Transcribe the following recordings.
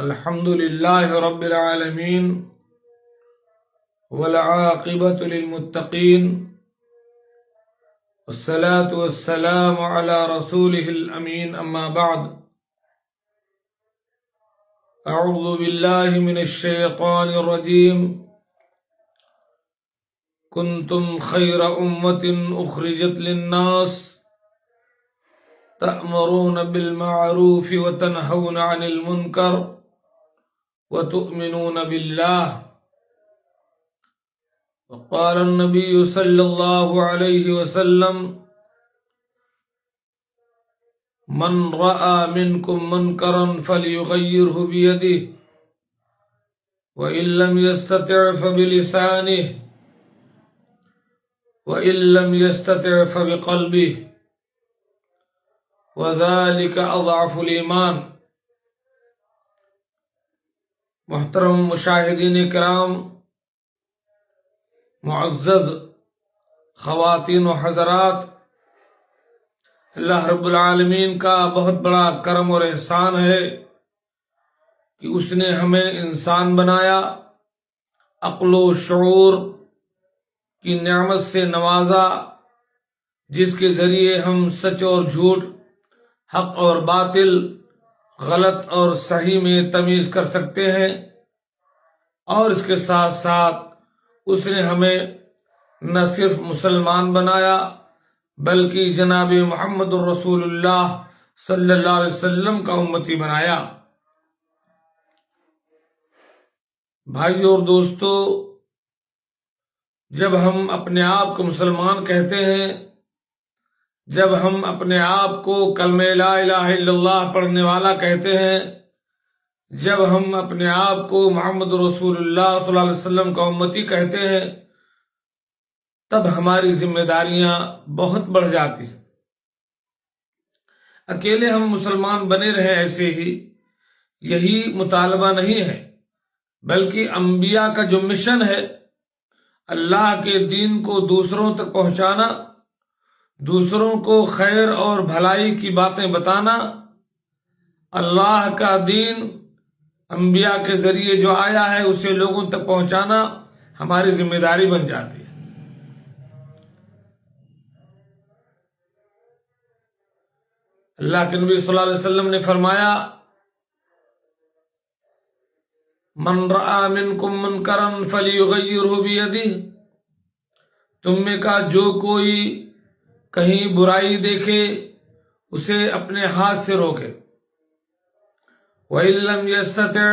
الحمد لله رب العالمين والعاقبة للمتقين والصلاة والسلام على رسوله الأمين أما بعد أعوذ بالله من الشيطان الرجيم كنتم خير أمة أخرجت للناس تأمرون بالمعروف وتنهون عن المنكر وتؤمنون بالله وقال النبي صلى الله عليه وسلم من رأى منكم منكرا فليغيره بيده وإن لم يستطع فبلسانه وإن لم يستطع فبقلبه وذلك اضعف الایمان۔ محترم مشاہدین کرام، معزز خواتین و حضرات، اللہ رب العالمین کا بہت بڑا کرم اور احسان ہے کہ اس نے ہمیں انسان بنایا، عقل و شعور کی نعمت سے نوازا، جس کے ذریعے ہم سچ اور جھوٹ، حق اور باطل، غلط اور صحیح میں تمیز کر سکتے ہیں، اور اس کے ساتھ ساتھ اس نے ہمیں نہ صرف مسلمان بنایا بلکہ جناب محمد الرسول اللہ صلی اللہ علیہ وسلم کا امتی بنایا۔ بھائیو اور دوستو، جب ہم اپنے آپ کو مسلمان کہتے ہیں، جب ہم اپنے آپ کو کلمہ لا الہ الا اللہ پڑھنے والا کہتے ہیں، جب ہم اپنے آپ کو محمد رسول اللہ صلی اللہ علیہ وسلم کا امتی کہتے ہیں، تب ہماری ذمہ داریاں بہت بڑھ جاتی ہیں۔ اکیلے ہم مسلمان بنے رہیں ایسے ہی، یہی مطالبہ نہیں ہے، بلکہ انبیاء کا جو مشن ہے، اللہ کے دین کو دوسروں تک پہنچانا، دوسروں کو خیر اور بھلائی کی باتیں بتانا، اللہ کا دین انبیاء کے ذریعے جو آیا ہے اسے لوگوں تک پہنچانا ہماری ذمہ داری بن جاتی ہے۔ اللہ کے نبی صلی اللہ علیہ وسلم نے فرمایا، من رأى منکم منکرا فلیغیرہ بیدہ، تم میں کا جو کوئی کہیں برائی دیکھے اسے اپنے ہاتھ سے روکے، وَإِن لَّمْ يَسْتَطِعْ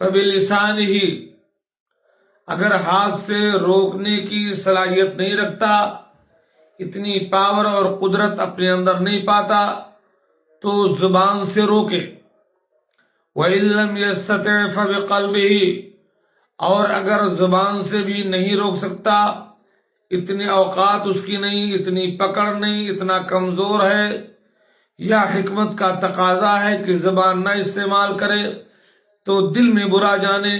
فَبِلِسَانِهِ، اگر ہاتھ سے روکنے کی صلاحیت نہیں رکھتا، اتنی پاور اور قدرت اپنے اندر نہیں پاتا، تو زبان سے روکے، وَإِن لَّمْ يَسْتَطِعْ فَبِقَلْبِهِ، اور اگر زبان سے بھی نہیں روک سکتا، اتنے اوقات اس کی نہیں، اتنی پکڑ نہیں، اتنا کمزور ہے، یا حکمت کا تقاضا ہے کہ زبان نہ استعمال کرے، تو دل میں برا جانے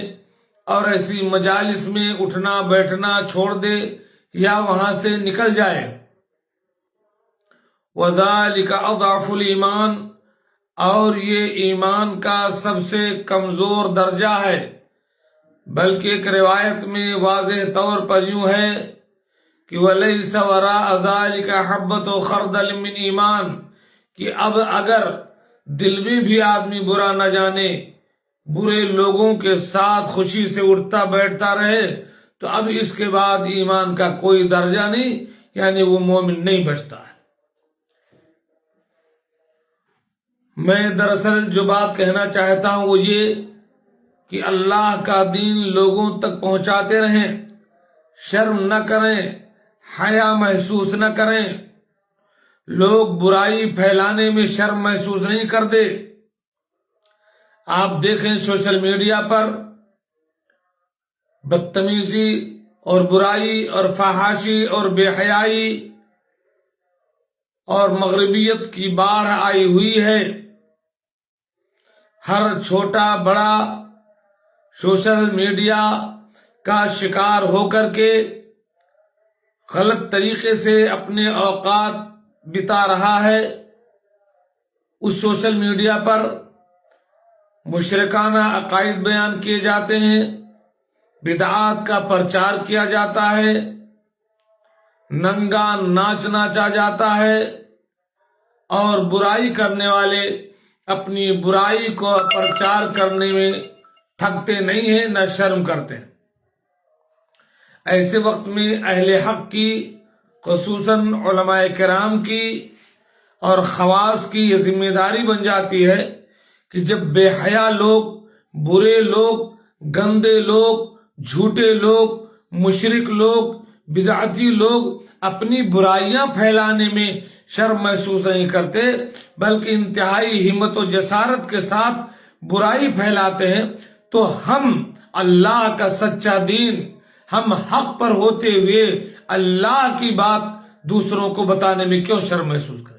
اور ایسی مجالس میں اٹھنا بیٹھنا چھوڑ دے یا وہاں سے نکل جائے۔ وَذَلِكَ أَضْعَفُ الْإِيمَانِ، اور یہ ایمان کا سب سے کمزور درجہ ہے۔ بلکہ ایک روایت میں واضح طور پر یوں ہے کہ وَلَيْسَ وَرَاءَ ذَلِكَ حَبَّةُ خَرْدَلٍ مِّنْ ایمان، کہ اب اگر دل میں بھی آدمی برا نہ جانے، برے لوگوں کے ساتھ خوشی سے اٹھتا بیٹھتا رہے، تو اب اس کے بعد ایمان کا کوئی درجہ نہیں، یعنی وہ مومن نہیں بچتا ہے۔ میں دراصل جو بات کہنا چاہتا ہوں وہ یہ کہ اللہ کا دین لوگوں تک پہنچاتے رہیں، شرم نہ کریں، حیا محسوس نہ کریں۔ لوگ برائی پھیلانے میں شرم محسوس نہیں کرتے۔ آپ دیکھیں سوشل میڈیا پر بدتمیزی اور برائی اور فحاشی اور بے حیائی اور مغربیت کی باڑھ آئی ہوئی ہے۔ ہر چھوٹا بڑا سوشل میڈیا کا شکار ہو کر کے غلط طریقے سے اپنے اوقات بتا رہا ہے۔ اس سوشل میڈیا پر مشرکانہ عقائد بیان کیے جاتے ہیں، بدعات کا پرچار کیا جاتا ہے، ننگا ناچ ناچا جاتا ہے، اور برائی کرنے والے اپنی برائی کو پرچار کرنے میں تھکتے نہیں ہیں، نہ شرم کرتے ہیں۔ ایسے وقت میں اہل حق کی، خصوصاً علماء کرام کی اور خواص کی یہ ذمہ داری بن جاتی ہے کہ جب بے حیا لوگ، برے لوگ، گندے لوگ، جھوٹے لوگ، مشرک لوگ، بدعتی لوگ اپنی برائیاں پھیلانے میں شرم محسوس نہیں کرتے، بلکہ انتہائی ہمت و جسارت کے ساتھ برائی پھیلاتے ہیں، تو ہم اللہ کا سچا دین، ہم حق پر ہوتے ہوئے اللہ کی بات دوسروں کو بتانے میں کیوں شرم محسوس کریں؟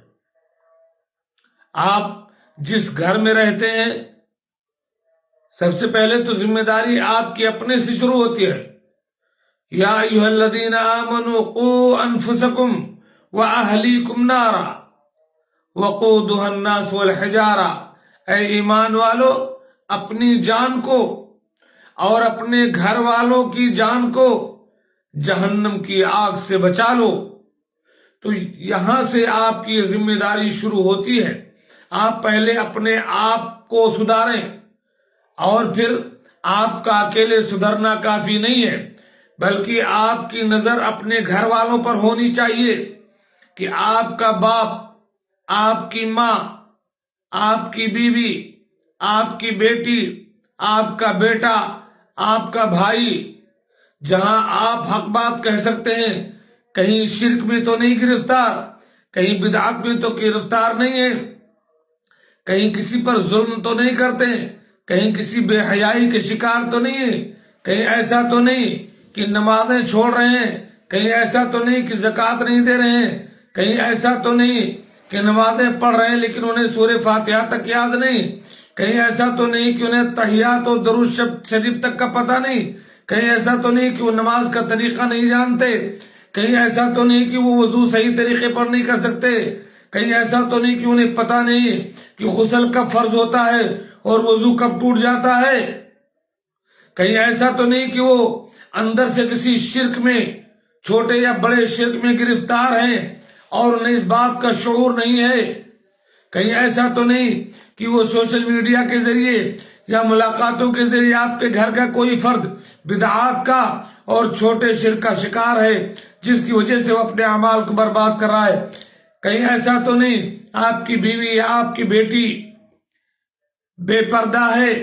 آپ جس گھر میں رہتے ہیں، سب سے پہلے تو ذمہ داری آپ کی اپنے سے شروع ہوتی ہے۔ یا ایھا الذین آمنوا قوا انفسکم واہلیکم نارا وقودھا الناس والحجارہ، اے ایمان والو، اپنی جان کو اور اپنے گھر والوں کی جان کو جہنم کی آگ سے بچا لو۔ تو یہاں سے آپ کی ذمہ داری شروع ہوتی ہے۔ آپ پہلے اپنے آپ کو سدھاریں، اور پھر آپ کا اکیلے سدھرنا کافی نہیں ہے، بلکہ آپ کی نظر اپنے گھر والوں پر ہونی چاہیے کہ آپ کا باپ، آپ کی ماں، آپ کی بیوی، آپ کی بیٹی، آپ کا بیٹا، آپ کا بھائی، جہاں آپ حق بات کہہ سکتے ہیں، کہیں شرک میں تو نہیں گرفتار، کہیں بدعت میں تو گرفتار نہیں ہے، کہیں کسی پر ظلم تو نہیں کرتے، کہیں کسی بے حیائی کے شکار تو نہیں ہے، کہیں ایسا تو نہیں کہ نمازیں چھوڑ رہے ہیں، کہیں ایسا تو نہیں کہ زکوٰۃ نہیں دے رہے ہیں، کہیں ایسا تو نہیں کہ نمازیں پڑھ رہے ہیں لیکن انہیں سورہ فاتحہ تک یاد نہیں، کہیں ایسا تو نہیں کہ انہیں تحیات و درود شریف تک کا پتہ نہیں، کہیں ایسا تو نہیں کہ وہ نماز کا طریقہ نہیں جانتے، کہیں ایسا تو نہیں کہ وہ وضو صحیح طریقے پر نہیں کر سکتے، کہیں ایسا تو نہیں کہ انہیں پتہ نہیں کہ غسل کب فرض ہوتا ہے اور وضو کب ٹوٹ جاتا ہے، کہیں ایسا تو نہیں کہ وہ اندر سے کسی شرک میں، چھوٹے یا بڑے شرک میں گرفتار ہیں اور انہیں اس بات کا شعور نہیں ہے، کہیں ایسا تو نہیں کہ وہ سوشل میڈیا کے ذریعے یا ملاقاتوں کے ذریعے آپ کے گھر کا کوئی فرد بدعات کا اور چھوٹے شرک کا شکار ہے، جس کی وجہ سے وہ اپنے اعمال کو برباد کر رہا ہے، کہیں ایسا تو نہیں آپ کی بیوی یا آپ کی بیٹی بے پردہ ہے،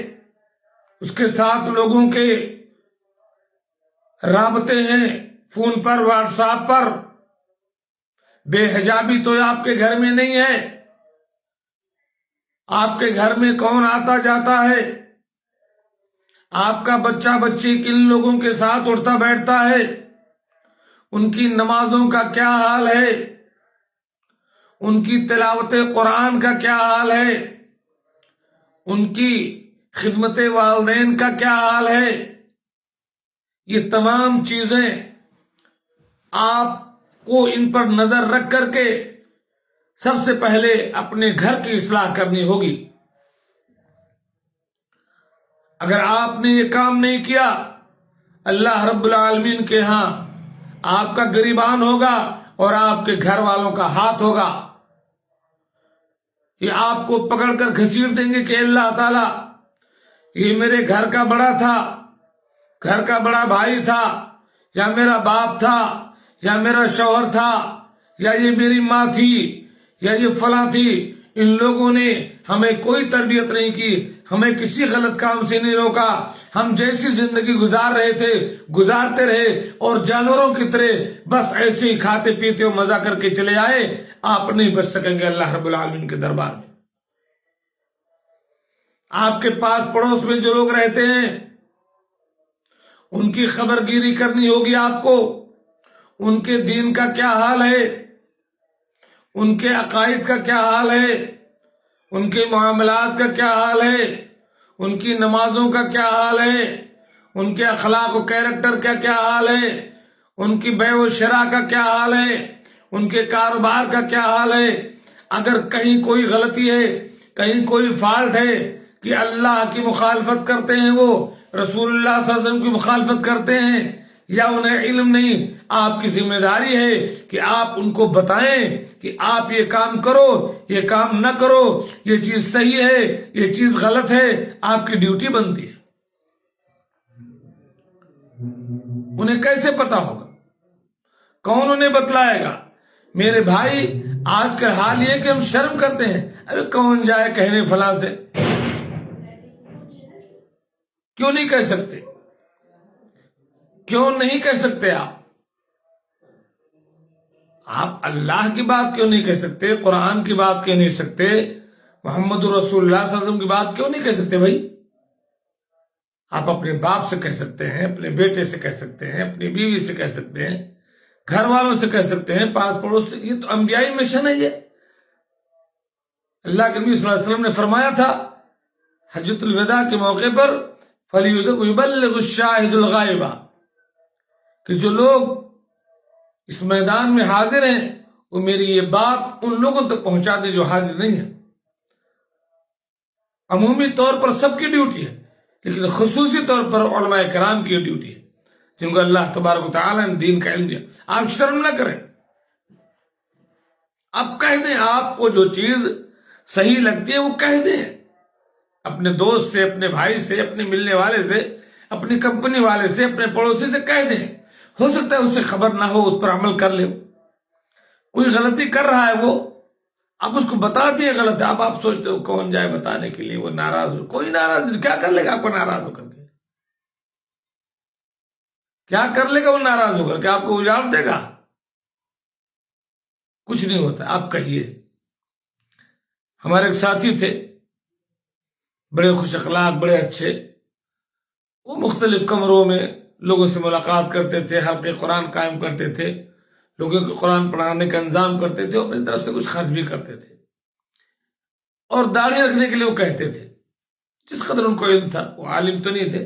اس کے ساتھ لوگوں کے رابطے ہیں فون پر، واٹس ایپ پر، بے حجابی تو آپ کے گھر میں نہیں ہے، آپ کے گھر میں کون آتا جاتا ہے، آپ کا بچہ بچی کن لوگوں کے ساتھ اٹھتا بیٹھتا ہے، ان کی نمازوں کا کیا حال ہے، ان کی تلاوت قرآن کا کیا حال ہے، ان کی خدمت والدین کا کیا حال ہے، یہ تمام چیزیں آپ کو ان پر نظر رکھ کر کے سب سے پہلے اپنے گھر کی اصلاح کرنی ہوگی۔ اگر آپ نے یہ کام نہیں کیا، اللہ رب العالمین کے ہاں آپ کا گریبان ہوگا اور آپ کے گھر والوں کا ہاتھ ہوگا، یہ آپ کو پکڑ کر گھسیٹ دیں گے کہ اللہ تعالیٰ، یہ میرے گھر کا بڑا تھا، گھر کا بڑا بھائی تھا، یا میرا باپ تھا، یا میرا شوہر تھا، یا یہ میری ماں تھی، یا یہ فلاں تھی، ان لوگوں نے ہمیں کوئی تربیت نہیں کی، ہمیں کسی غلط کام سے نہیں روکا، ہم جیسی زندگی گزار رہے تھے گزارتے رہے، اور جانوروں کی طرح بس ایسے ہی کھاتے پیتے اور مزہ کر کے چلے آئے۔ آپ نہیں بچ سکیں گے اللہ رب العالمین کے دربار میں۔ آپ کے پاس پڑوس میں جو لوگ رہتے ہیں ان کی خبر گیری کرنی ہوگی آپ کو، ان کے دین کا کیا حال ہے، ان کے عقائد کا کیا حال ہے، ان کے معاملات کا کیا حال ہے، ان کی نمازوں کا کیا حال ہے، ان کے اخلاق و کیریکٹر کا کیا حال ہے، ان کی بیع و شراء کا کیا حال ہے، ان کے کاروبار کا کیا حال ہے۔ اگر کہیں کوئی غلطی ہے، کہیں کوئی فالٹ ہے، کہ اللہ کی مخالفت کرتے ہیں، وہ رسول اللہ صلی اللہ علیہ وسلم کی مخالفت کرتے ہیں، یا انہیں علم نہیں، آپ کی ذمہ داری ہے کہ آپ ان کو بتائیں کہ آپ یہ کام کرو، یہ کام نہ کرو، یہ چیز صحیح ہے، یہ چیز غلط ہے، آپ کی ڈیوٹی بنتی ہے۔ انہیں کیسے پتا ہوگا؟ کون انہیں بتلائے گا؟ میرے بھائی، آج کا حال یہ کہ ہم شرم کرتے ہیں، ارے کون جائے کہنے فلاں سے؟ کیوں نہیں کہہ سکتے؟ کیوں نہیں کہہ سکتے؟ آپ اللہ کی بات کیوں نہیں کہہ سکتے؟ قرآن کی بات کیوں نہیں سکتے؟ محمد رسول اللہ صلی اللہ علیہ وسلم کی بات کیوں نہیں کہہ سکتے بھائی؟ آپ اپنے باپ سے کہہ سکتے ہیں، اپنے بیٹے سے کہہ سکتے ہیں، اپنی بیوی سے کہہ سکتے ہیں، گھر والوں سے کہہ سکتے ہیں، پاس پڑوس سے۔ یہ تو انبیائی مشن ہے۔ یہ اللہ کے نبی صلی اللہ علیہ وسلم نے فرمایا تھا حجۃ الوداع کے موقع پر، فَلْيُبَلِّغُ الشَّاهِدُ الْغَائِبَ، کہ جو لوگ اس میدان میں حاضر ہیں وہ میری یہ بات ان لوگوں تک پہنچا دے جو حاضر نہیں ہیں۔ عمومی طور پر سب کی ڈیوٹی ہے، لیکن خصوصی طور پر علماء کرام کی ڈیوٹی ہے، جن کو اللہ تبارک و تعالیٰ نے دین کا علم دیا۔ آپ شرم نہ کریں، آپ کہہ دیں، آپ کو جو چیز صحیح لگتی ہے وہ کہہ دیں، اپنے دوست سے، اپنے بھائی سے، اپنے ملنے والے سے، اپنی کمپنی والے سے، اپنے پڑوسی سے کہہ دیں۔ ہو سکتا ہے اس سے خبر نہ ہو، اس پر عمل کر لے، کوئی غلطی کر رہا ہے وہ، آپ اس کو بتا دیے غلط ہے۔ اب آپ سوچتے ہو کون جائے بتانے کے لیے، وہ ناراض ہو، کوئی ناراض نہیں، کیا کر لے گا آپ کو ناراض ہو کر کے؟ کیا کر لے گا وہ ناراض ہو کر کے؟ آپ کو اجاڑ دے گا؟ کچھ نہیں ہوتا، آپ کہیے۔ ہمارے ایک ساتھی تھے، بڑے خوش اخلاق، بڑے اچھے، وہ مختلف کمروں میں لوگوں سے ملاقات کرتے تھے، حلقے قرآن قائم کرتے تھے، لوگوں کو قرآن پڑھانے کا انتظام کرتے تھے، اپنی طرف سے کچھ خرچ بھی کرتے تھے، اور داڑھی رکھنے کے لیے وہ کہتے تھے، جس قدر ان کو علم تھا، وہ عالم تو نہیں تھے،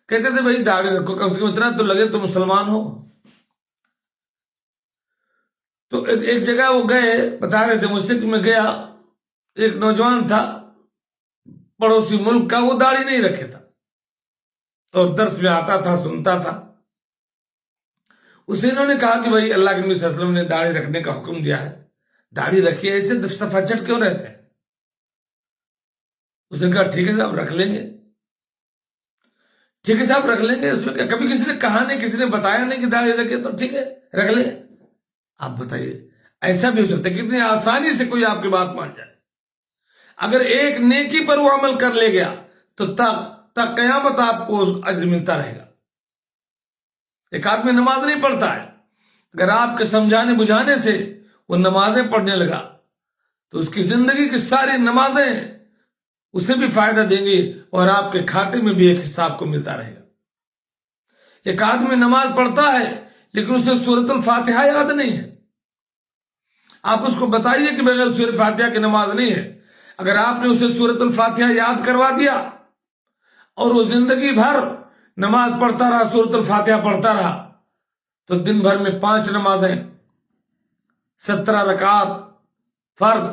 کہتے تھے بھائی داڑھی رکھو، کم سے کم اتنا تو لگے تو مسلمان ہو۔ تو ایک جگہ وہ گئے، بتا رہے تھے مجھ سے کہ میں گیا، ایک نوجوان تھا پڑوسی ملک کا، وہ داڑھی نہیں رکھے تھا، اور درس میں آتا تھا، سنتا تھا۔ اسے انہوں نے کہا کہ بھائی اللہ کے نبی صلی اللہ علیہ وسلم نے داڑھی رکھنے کا حکم دیا ہے، داڑھی رکھیے، ایسے صفحہ چٹ کیوں رہتے ہیں؟ اس نے کہا ٹھیک ہے صاحب رکھ لیں گے، ٹھیک ہے صاحب رکھ لیں گے۔ اس میں کبھی کسی نے کہا نہیں، کسی نے بتایا نہیں کہ داڑھی رکھے، تو ٹھیک ہے رکھ لیں۔ آپ بتائیے، ایسا بھی ہو سکتا ہے کتنی آسانی سے کوئی آپ کی بات مان جائے؟ اگر ایک نیکی پر وہ عمل کر لے گیا تو تا قیامت آپ کو اجر ملتا رہے گا۔ ایک آدمی نماز نہیں پڑھتا ہے، اگر آپ کے سمجھانے بجھانے سے وہ نمازیں پڑھنے لگا تو اس کی زندگی کی ساری نمازیں اسے بھی فائدہ دیں گی، اور آپ کے کھاتے میں بھی ایک حساب کو ملتا رہے گا۔ ایک آدمی نماز پڑھتا ہے لیکن اسے سورۃ الفاتحہ یاد نہیں ہے، آپ اس کو بتائیے کہ بغیر سورۃ فاتحہ کی نماز نہیں ہے۔ اگر آپ نے اسے سورۃ الفاتحہ یاد کروا دیا اور وہ زندگی بھر نماز پڑھتا رہا، سورۃ الفاتحہ پڑھتا رہا، تو دن بھر میں 5 نمازیں، 17 رکعات فرض،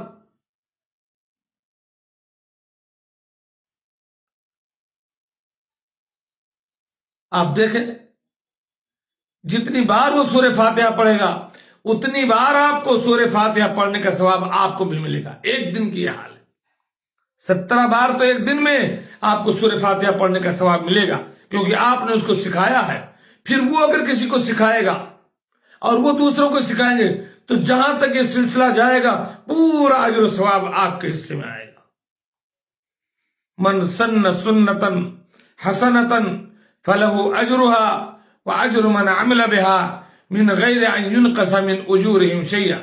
آپ دیکھیں جتنی بار وہ سورہ فاتحہ پڑھے گا اتنی بار آپ کو سورہ فاتحہ پڑھنے کا ثواب آپ کو بھی ملے گا۔ ایک دن کی یہ حال ہے، 17 بار تو ایک دن میں آپ کو سورہ فاتحہ پڑھنے کا ثواب ملے گا، کیونکہ آپ نے اس کو سکھایا ہے۔ پھر وہ اگر کسی کو سکھائے گا اور وہ دوسروں کو سکھائیں گے تو جہاں تک یہ سلسلہ جائے گا پورا اجر و ثواب آپ کے حصے میں آئے گا۔ من سن سنتا حسنتا فلہ اجرہا واجر من عمل بها من غیر ان ينقص من اجورهم شیئا،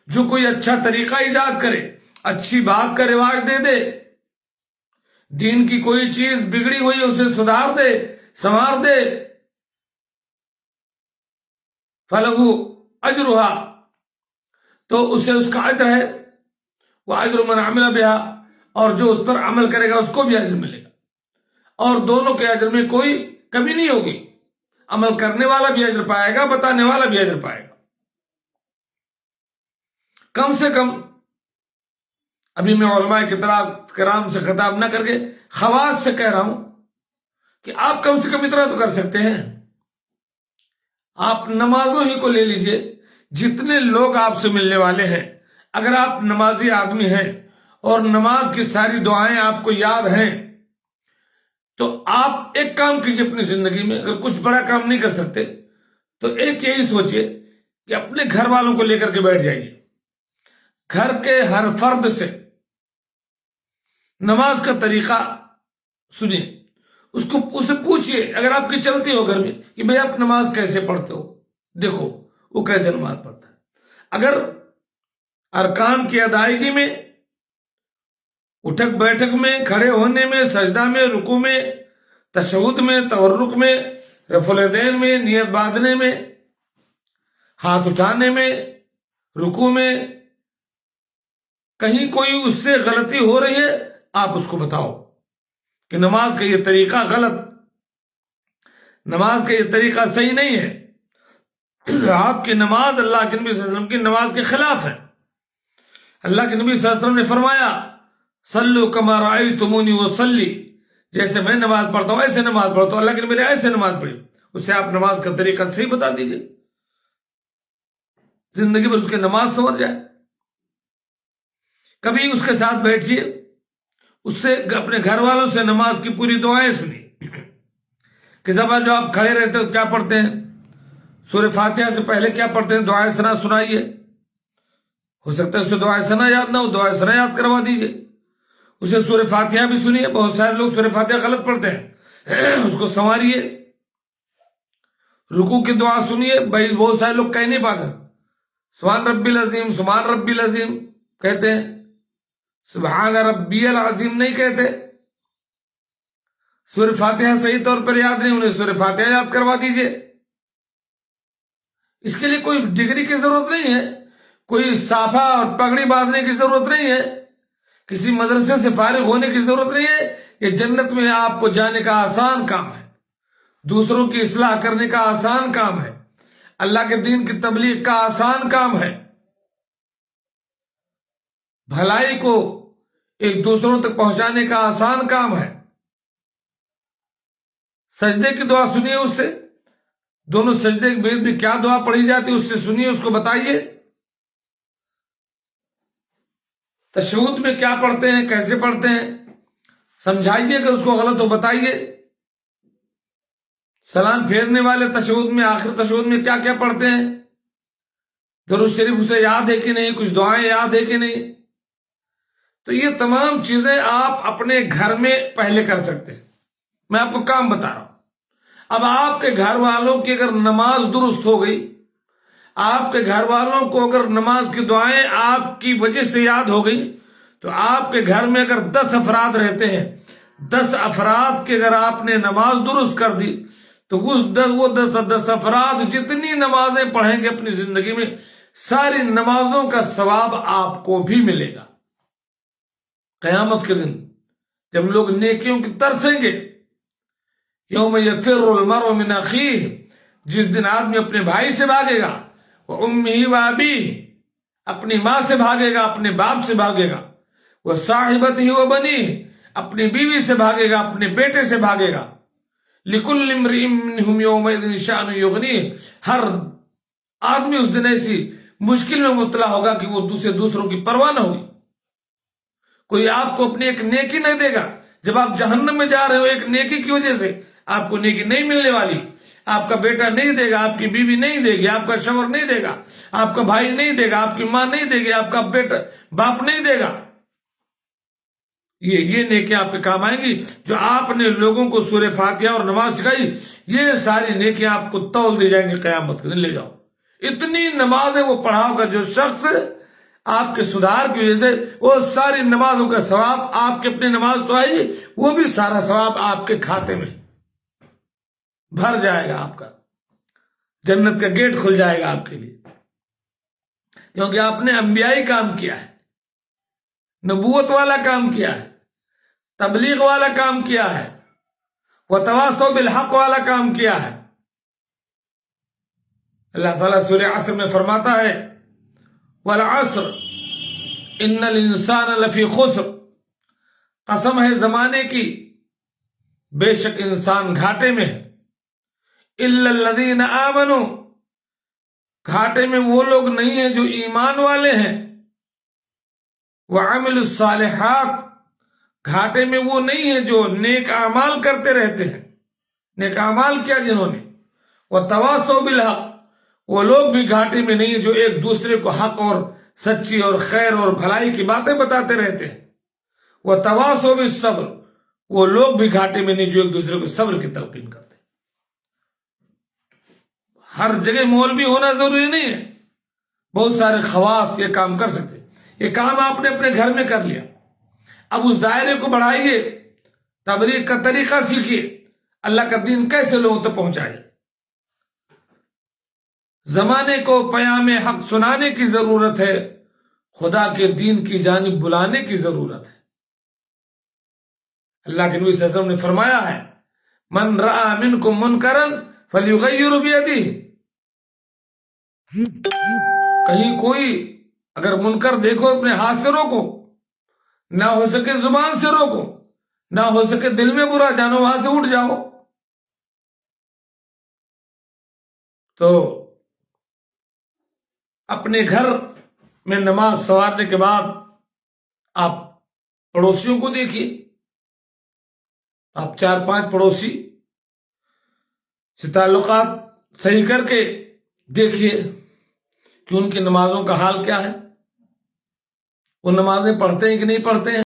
جو کوئی اچھا طریقہ ایجاد کرے، اچھی بات کا رواج دے دے، دین کی کوئی چیز بگڑی ہوئی اسے سدھار دے، سنوار دے، فلہ اجرہا، تو اسے اس کا اجر ہے، واجر من عمل بها، اور جو اس پر عمل کرے گا اس کو بھی اجر ملے گا، اور دونوں کے اجر میں کوئی کمی نہیں ہوگی، عمل کرنے والا بھی اجر پائے گا، بتانے والا بھی اجر پائے گا۔ کم سے کم ابھی میں علماء کرام سے خطاب نہ کر کے خواص سے کہہ رہا ہوں کہ آپ کم سے کم اتنا تو کر سکتے ہیں. آپ نمازوں ہی کو لے لیجئے، جتنے لوگ آپ سے ملنے والے ہیں، اگر آپ نمازی آدمی ہیں اور نماز کی ساری دعائیں آپ کو یاد ہیں تو آپ ایک کام کیجئے اپنی زندگی میں. اگر کچھ بڑا کام نہیں کر سکتے تو ایک یہی سوچئے کہ اپنے گھر والوں کو لے کر کے بیٹھ جائیے، گھر کے ہر فرد سے نماز کا طریقہ سنیے، اسے پوچھئے اگر آپ کی چلتی ہو گھر میں کہ بھئی آپ نماز کیسے پڑھتے ہو، دیکھو وہ کیسے نماز پڑھتا ہے. اگر ارکان کی ادائیگی میں، اٹھک بیٹھک میں، کھڑے ہونے میں، سجدہ میں، رکوع میں، تشہد میں، تورک میں، رفع الیدین میں، نیت باندھنے میں، ہاتھ اٹھانے میں، رکوع میں کہیں کوئی اس سے غلطی ہو رہی ہے آپ اس کو بتاؤ کہ نماز کا یہ طریقہ غلط، نماز کا یہ طریقہ صحیح نہیں ہے. آپ کی نماز اللہ کے نبی صلی اللہ علیہ وسلم کی نماز کے خلاف ہے. اللہ کے نبی صلی اللہ علیہ وسلم نے فرمایا صلو کما رأیتمونی وصلی، جیسے میں نماز پڑھتا ہوں ایسے نماز پڑھتا ہوں. اللہ کے نبی نے ایسے نماز پڑھی، اسے آپ نماز کا طریقہ صحیح بتا دیجئے، زندگی میں اس کے نماز سمجھ جائے. کبھی اس کے ساتھ بیٹھیے، اس سے اپنے گھر والوں سے نماز کی پوری دعائیں سنی کہ زبان جو آپ کھڑے رہتے ہو کیا پڑھتے ہیں، سورہ فاتحہ سے پہلے کیا پڑھتے ہیں، دعائے ثنا سنائیے. ہو سکتا ہے اسے دعائے ثنا یاد نہ ہو، دعائے ثنا یاد کروا دیجئے. اسے سورہ فاتحہ بھی سنیے، بہت سارے لوگ سورہ فاتحہ غلط پڑھتے ہیں، اس کو سنواریے. رکوع کی دعا سنیے، بھائی بہت سارے لوگ کہہ نہیں پاتے سبحان ربی العظیم، سبحان ربی العظیم کہتے ہیں، سبحان ربی العظیم نہیں کہتے. سورہ فاتحہ صحیح طور پر یاد نہیں، انہیں سورہ فاتحہ یاد کروا دیجئے. اس کے لیے کوئی ڈگری کی ضرورت نہیں ہے، کوئی صافہ اور پگڑی باندھنے کی ضرورت نہیں ہے، کسی مدرسے سے فارغ ہونے کی ضرورت نہیں ہے. یہ جنت میں آپ کو جانے کا آسان کام ہے، دوسروں کی اصلاح کرنے کا آسان کام ہے، اللہ کے دین کی تبلیغ کا آسان کام ہے، بھلائی کو ایک دوسروں تک پہنچانے کا آسان کام ہے. سجدے کی دعا سنیے، اس سے دونوں سجدے کے بیچ میں کیا دعا پڑھی جاتی ہے اس سے سنیے، اس کو بتائیے. تشہد میں کیا پڑھتے ہیں، کیسے پڑھتے ہیں سمجھائیے، کہ اس کو غلط ہو بتائیے. سلام پھیرنے والے تشہد میں، آخر تشہد میں کیا کیا پڑھتے ہیں، درود شریف اسے یاد ہے کہ نہیں، کچھ دعائیں یاد ہے کہ نہیں. تو یہ تمام چیزیں آپ اپنے گھر میں پہلے کر سکتے ہیں. میں آپ کو کام بتا رہا ہوں. اب آپ کے گھر والوں کی اگر نماز درست ہو گئی، آپ کے گھر والوں کو اگر نماز کی دعائیں آپ کی وجہ سے یاد ہو گئی، تو آپ کے گھر میں اگر 10 افراد رہتے ہیں، 10 افراد کے اگر آپ نے نماز درست کر دی تو وہ 10 افراد جتنی نمازیں پڑھیں گے اپنی زندگی میں، ساری نمازوں کا ثواب آپ کو بھی ملے گا. قیامت کے دن جب لوگ نیکیوں کی ترسیں گے، یوم یفر المرء من اخیہ، جس دن آدمی اپنے بھائی سے بھاگے گا، وامہ وابیہ، اپنی ماں سے بھاگے گا، اپنے باپ سے بھاگے گا، وصاحبتہ وبنیہ، اپنی بیوی سے بھاگے گا، اپنے بیٹے سے بھاگے گا. لکل امرئ منہم یومئذ شأن یغنیہ، ہر آدمی اس دن ایسی مشکل میں مبتلا ہوگا کہ وہ دوسروں کی پرواہ نہ ہوگی. کوئی آپ کو اپنی ایک نیکی نہیں دے گا. جب آپ جہنم میں جا رہے ہو ایک نیکی کی وجہ سے، آپ کو نیکی نہیں ملنے والی. آپ کا بیٹا نہیں دے گا، آپ کی بیوی نہیں دے گی، آپ کا شوہر نہیں دے گا، آپ کا بھائی نہیں دے گا، آپ کی ماں نہیں دے گی، آپ کا بیٹا باپ نہیں دے گا. یہ نیکیاں آپ کے کام آئیں گی جو آپ نے لوگوں کو سورہ فاتحہ اور نماز سکھائی. یہ ساری نیکیاں آپ کو تول دی جائیں گی قیامت کے دن. لے جاؤ. اتنی نمازیں وہ پڑھاؤ گا جو شخص آپ کے سدھار کی وجہ سے، وہ ساری نمازوں کا ثواب آپ کے اپنی نماز تو آئی، وہ بھی سارا ثواب آپ کے کھاتے میں بھر جائے گا. آپ کا جنت کا گیٹ کھل جائے گا آپ کے لیے، کیونکہ آپ نے انبیائی کام کیا ہے، نبوت والا کام کیا ہے، تبلیغ والا کام کیا ہے، وتواصوا بالحق والا کام کیا ہے. اللہ تعالیٰ سورہ عصر میں فرماتا ہے والعصر ان الانسان لفی خسر، قسم ہے زمانے کی، بے شک انسان گھاٹے میں ہے، الا الذین آمنوا، گھاٹے میں وہ لوگ نہیں ہیں جو ایمان والے ہیں، وعملوا الصالحات، گھاٹے میں وہ نہیں ہیں جو نیک اعمال کرتے رہتے ہیں۔ نیک اعمال کیا جنہوں نے، وتواصوا بالحق، وہ لوگ بھی گھاٹے میں نہیں ہیں جو ایک دوسرے کو حق اور سچی اور خیر اور بھلائی کی باتیں بتاتے رہتے ہیں۔ وتواصوا بالصبر، وہ لوگ بھی گھاٹے میں نہیں جو ایک دوسرے کو صبر کی تلقین کرتے ہیں۔ ہر جگہ مولوی ہونا ضروری نہیں ہے، بہت سارے خواص یہ کام کر سکتے ہیں۔ یہ کام آپ نے اپنے گھر میں کر لیا، اب اس دائرے کو بڑھائیے، تبلیغ کا طریقہ سیکھیے، اللہ کا دین کیسے لوگوں تک پہنچائے۔ زمانے کو پیام حق سنانے کی ضرورت ہے، خدا کے دین کی جانب بلانے کی ضرورت ہے۔ اللہ کے نبی صلی اللہ علیہ وسلم نے فرمایا ہے، من رأى منکم منکرا فلیغیر بیدہ، کہیں کوئی اگر منکر دیکھو اپنے ہاتھ سے روکو، نہ ہو سکے زبان سے روکو، نہ ہو سکے دل میں برا جانو، وہاں سے اٹھ جاؤ۔ تو اپنے گھر میں نماز سنوارنے کے بعد آپ پڑوسیوں کو دیکھیے، آپ 4-5 پڑوسی سے تعلقات صحیح کر کے دیکھیے کہ ان کی نمازوں کا حال کیا ہے، وہ نمازیں پڑھتے ہیں کہ نہیں پڑھتے ہیں۔